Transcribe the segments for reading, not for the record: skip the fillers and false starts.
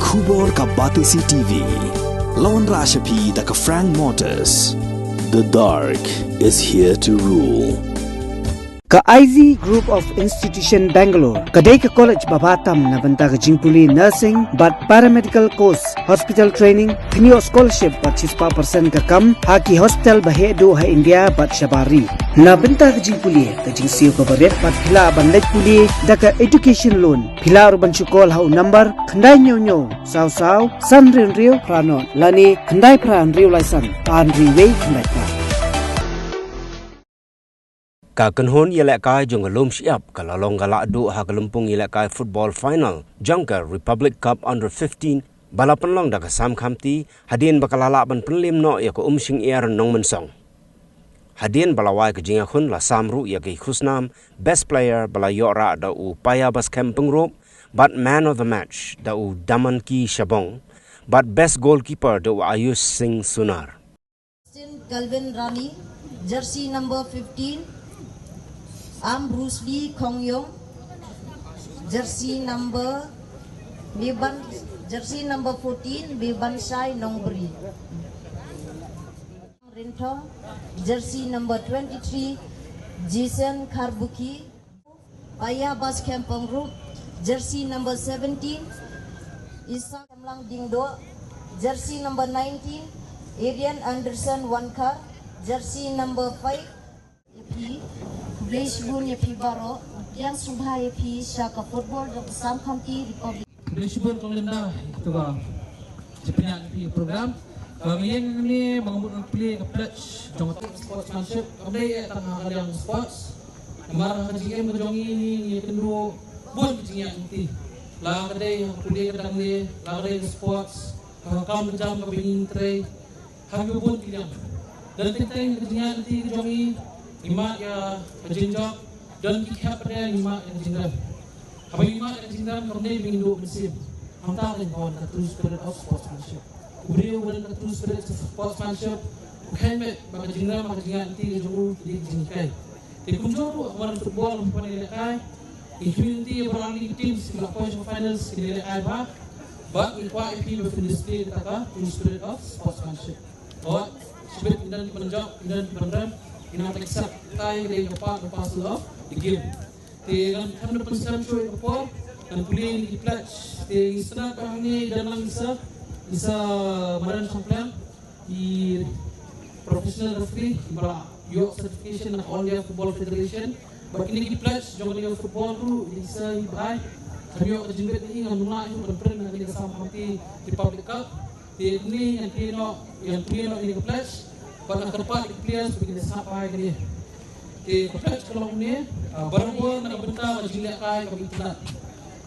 Khubor ka Batisi TV. Lawan Rashapi da ka Frank Motors. The dark is here to rule. Ka IZ Group of Institution Bangalore, kadai ka college babatam na banta ka jingpuli nursing but paramedical course, hospital training, thinio scholarship but 6% ka kam, haki hospital bahedo ha India but shabari. Na banta ka jingpuli, ka jingsiyo ka baret but pila bandaj puli, da ka education loan, pila urban chukol ha number, khandai nyo, saw, san rio prano, lani khandai pran rio laisan, an riway khandai pran. Ka kanhon yelek kai jong alum siap kalalong galak du ha kalumpung yelek kai football final jangka Republic Cup under 15 balapan long da kasam khamti hadien bakalala ban penlim no ya ko umsing air nong mensong hadien balawai ke jinga khun la samru ya ke khusnam best player bala yora da u paya bas camping rope but man of the match da u daman ki shabong but best goalkeeper da u Ayush Singh Sunar. Calvin Rani, jersey number 15. Bruce Lee Kong Yong, jersey number 14, Biban Shai Nongbri. Rintong, jersey number 23, Jason Karbuki. Paya Bas Kampong Group, jersey number 17, Isa Kamlang Dingdo, jersey number 19, Arian Anderson Wankar, jersey number 5, Bleshbun ya Baro, yang Subha ya Shaka Football dan Sam Khamti Republic. Bleshbun kalenda itu ka sepenyak program. Ngayon ni mga play ka pledge jong sportsmanship. Kami tengah yang sports. Marah JM jongi kendua bun jinga inti. La kadai play kadang ni la kadai sports. Kam jam ka bingin tray. Hagi bun tiang. Dan tentang jinga inti jongi Ima ya kejinjak dan kikap pada lima yang kejinjak. Apa lima yang kejinjak kerana minggu musim. Hantar dan kawan terus spirit of sportsmanship. Beliau dan terus spirit of sportsmanship. Bukan bagi kejinjak maka nanti juru di kejinjak. Di kunjung kemarin football mempunyai nilai. Infinity beralih teams ke point finals nilai apa? Bak ikwa IP berfindisplay ditaka terus spirit of sportsmanship. Oh, spirit dan penjawab dan penrem. Ina teriksak tay dari kepak of the game. Kan 100% sure kepak dan pulih di pledge. Setelah kami ni dan lang isa maran samplan di professional referee bara York certification ng All India Football Federation. Bagi ni di pledge jong ni football tu isa ibai. Kami York jenggot ni ngan nuna itu berperan dengan sama kami Republic Cup. Ini yang kino ini ke pledge. Pada kedepan players begini sampai ke dia. Di coach kalau ni barang nak bentar jilak kai kami tidak.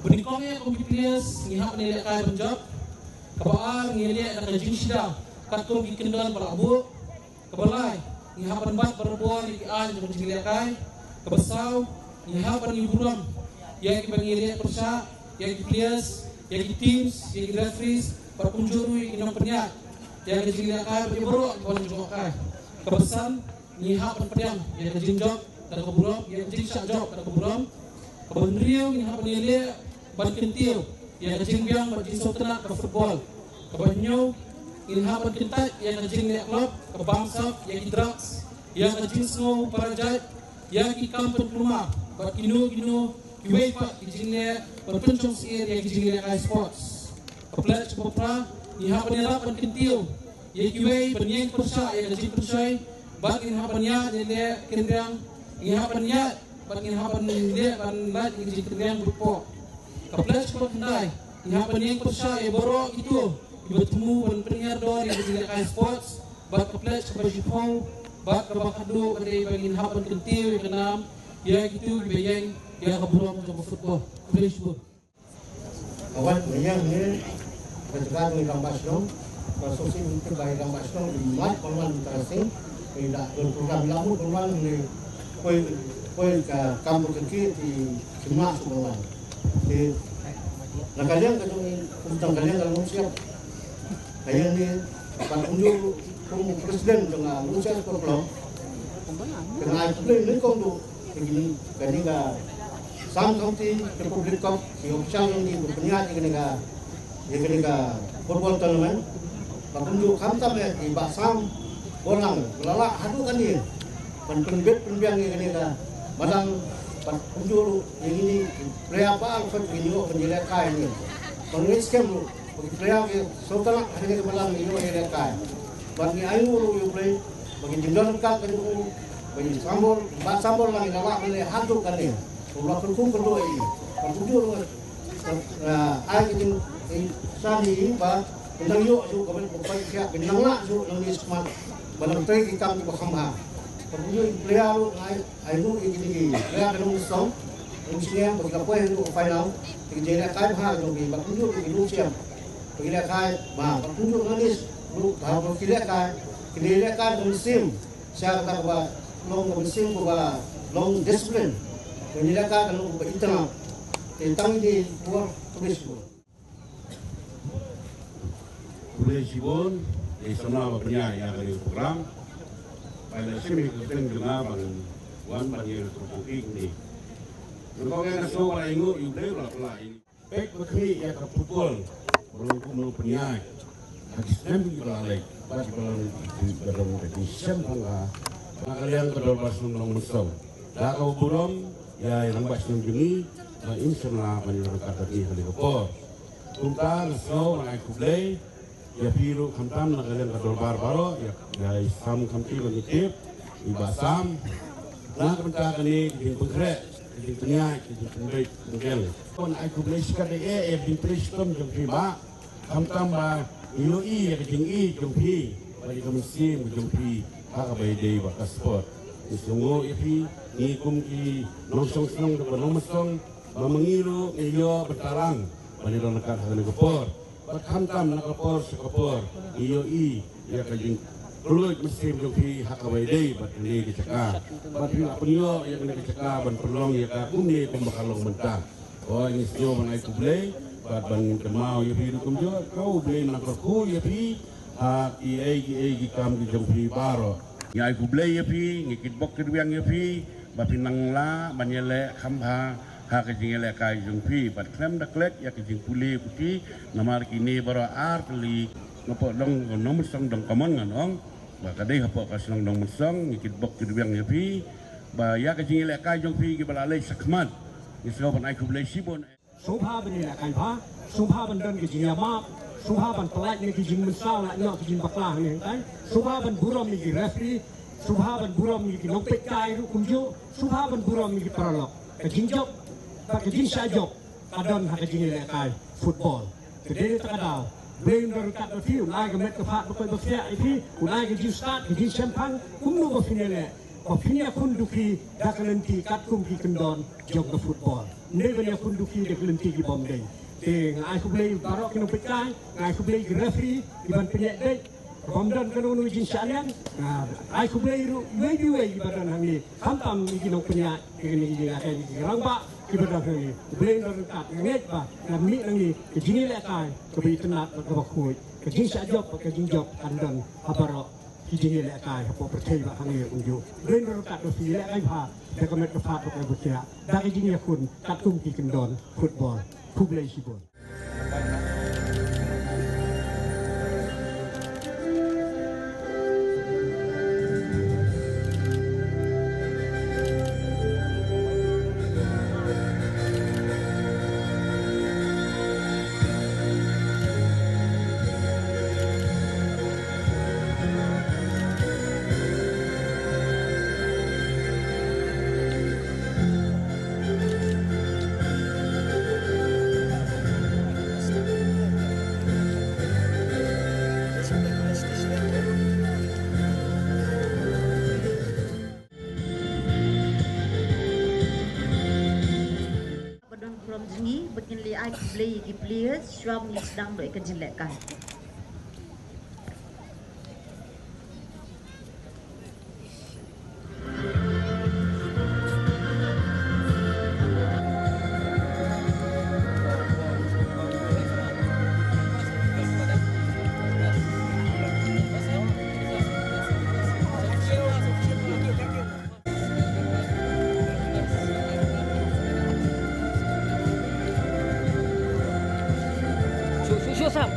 Berikutnya kami players ngihap ni lek kai penjab. Kebaal ngilek nak jin sida. Katung kendal berabu. Kebalai ngihap bat berbual di an jong jilak kai. Kebesau ngihap ni buram. Yang ngilek persa, yang players, yang teams, yang referees, perpunjuru inong penyak. Yang kejinjak kai berburuk kawan jok kai. Kebesan ngihap penperiang yang kejinjak dan keburam yang kejinjak jok dan keburam. Kebenriu ngihap nilai ban kentiu yang kejinjang ban jinsotena ke football. Kebanyu ngihap kentat yang kejinjak klub ke bangsa yang drugs yang kejinsno parajat yang ikam penpluma bat kinu UEFA kejinjak berpencung sir yang kejinjak kai sports. Keplat cepopra Ihap penirap penkentiu, Yekiway penyeng persa yang kecil persai, bagin hapannya jadi kendang, ihapannya bagin hapan dia kan lat yang kecil kendang berpok. Kaplas kendai, ihapannya persa yang borok itu, bertemu dan pendengar doa yang kecil kai sports, bag kaplas keberjipau, bag kebakadu pada bagin hapan kentiu yang kenam, ya gitu bayang yang keburung untuk football, Facebook. Kawan bayang ni. Pencegahan dari Rampas Dong, proses ini terbaik Rampas Dong dibuat peluang terasing, tidak program lamu peluang di kue kampung kecil di semua semua. Di kalian tentang kalian kalau siap, kalian ni pengunjung presiden dengan usia sekolah, dengan itu ini kau begini, jadi Sam County Republic Cup, si official ini berpenyahat ini yang ketika football tournament, patunjuk kamtam ya di basam bolang lalak hadu kan dia, penbet penbiang yang ketika madang patunjuk yang ini playa apa alfat ini kok penjelek kain ini, pengis kem playa sultan hanya malam ini yang kai, bagi ayu lu play bagi jendol kat kan bagi sambol lagi lalak ini hadu kan dia, ulah kerkum kedua ini, patunjuk ai cái sa đi và năng lượng su có bên quay kia cái năng lượng su năng lượng smart và năng tây cái cam cái không hà còn như lea luôn ai luôn cái lea cái nông sống nông xem và gặp quay luôn phải nào thì cái lea cái hà rồi thì bạn cũng như cái nông xem cái lea cái mà bạn cũng như năng lượng thảo cái lea cái nông xem saya kata bahwa nông xem bahwa nông discipline cái lea cái nông bị internal tentang di luar tulis Boleh sibun, semua punya yang dari program. Pada sini kita dengar wan bagi terbuka ini. Kalau yang so kalau ingat, you boleh lah ini. Baik begini ya ke football, belum punya. Hakisnya juga lagi, bagi belum di sempurna. Kalian kedua pasang nomor satu. Dah kau belum, ya yang pasang ini, insyaallah banyak kata ini kali kepor. Tentang so naik kublai. Ya biru kantam na kalian kadol barbaro ya isam kamti benitip ibasam na kanta kani din pengkre din tanya din pengbaik mungkin kon ai kublai sikade bin tristom jom ba kantam ba iloi ya jing jom pi bagi komisi jom pi ha bai dei ba sport isungo ipi ni kum ki nongsong snong de nongsong mengiru iyo bertarang bani ron kat hal kepor Berkantam nak kapor, iyo ya kajing keluar mesin joki hakabai day, bat ini kecaka, bat pila penyo ya kena kecaka, ban perlong ya kakuni pembakalong mentah. Oh ini sio manai kublai, bat ban kemau ya pi dukum jo, kau blai nak kerku ya pi, hak i kam di jompi baro. Ya kublai ya pi, ngikit bok keduyang ya pi, bat pinang la, banyele khamha. Hak kejing elak kai jung pi, bat klem dak lek ya kejing puli putih, namar kini baru kali ngapok dong nomor song dong kamon nganong, ba kadai hapok kas dong song ngikit bok keduyang ya pi, ba ya kejing elak kai jung pi ke balalai sakmat, islo ban ai kublai sibon. Subha ban elak kai pha, subha ban don kejing ya map, subha ban pelak ni kejing mensal nak nyok kejing baklah ni kan, subha ban buram ni referee, subha ban buram ni nokpek kai ru kumjo, subha ban buram ni paralok, kejing jok kejing sajok kadon hakajing lekai football kedai takadau brain dari kat review naik ke met ke pak bukan berfiak itu naik kejing start kejing sempang kumnu berfinale berfinia kunduki dak lenti kat kum ki kendon jog ke football ne bania kunduki dak lenti ki bomdei te ngai ku play barok kino pekai ngai ku play referee iban penyek dek Bomdan kena unu izin syarian, ai kublai ru, wei ibadan hangi, kantam izin orang punya, ini izin akan izin rangba, ibadan hangi, kublai dari kat, nget ba, nami hangi, kejini lekai, kebi tenat, kebakui, kejini sajok, kejini jok, kandan, habarok, kejini lekai, apa percaya ba hangi unjuk, kublai dari kat, dosi lekai ba, dekomet kefat, pakai bercerak, dah kejini akun, katung ki kendon, football, kublai sibon. Begin li ai play di players shram ni sedang doi kejelekkan. Masuk Sam.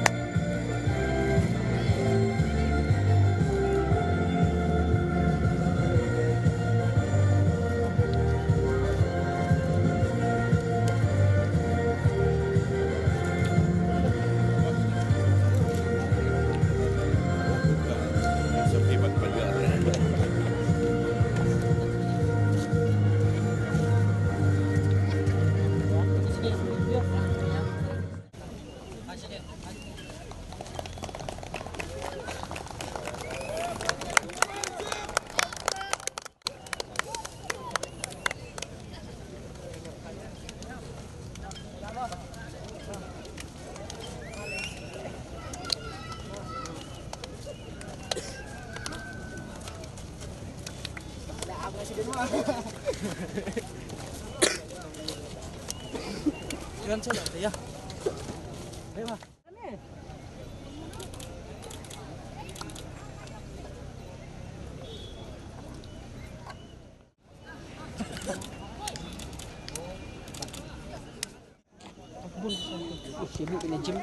Jangan salah ya. Lewat. Sibuk kena gym.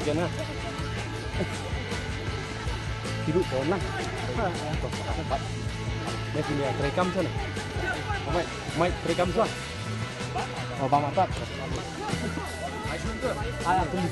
Jangan. Hidup bolang. Ini sini ya, terekam sana. Mai terekam sana. Oh, bang apa? Ayah tunggu.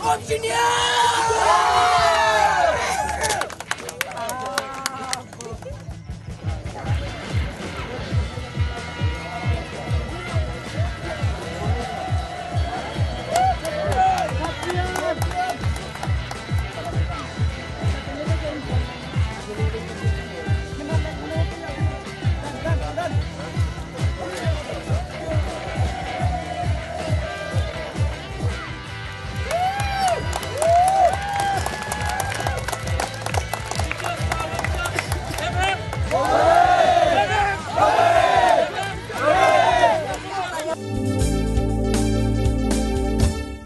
Om Junior!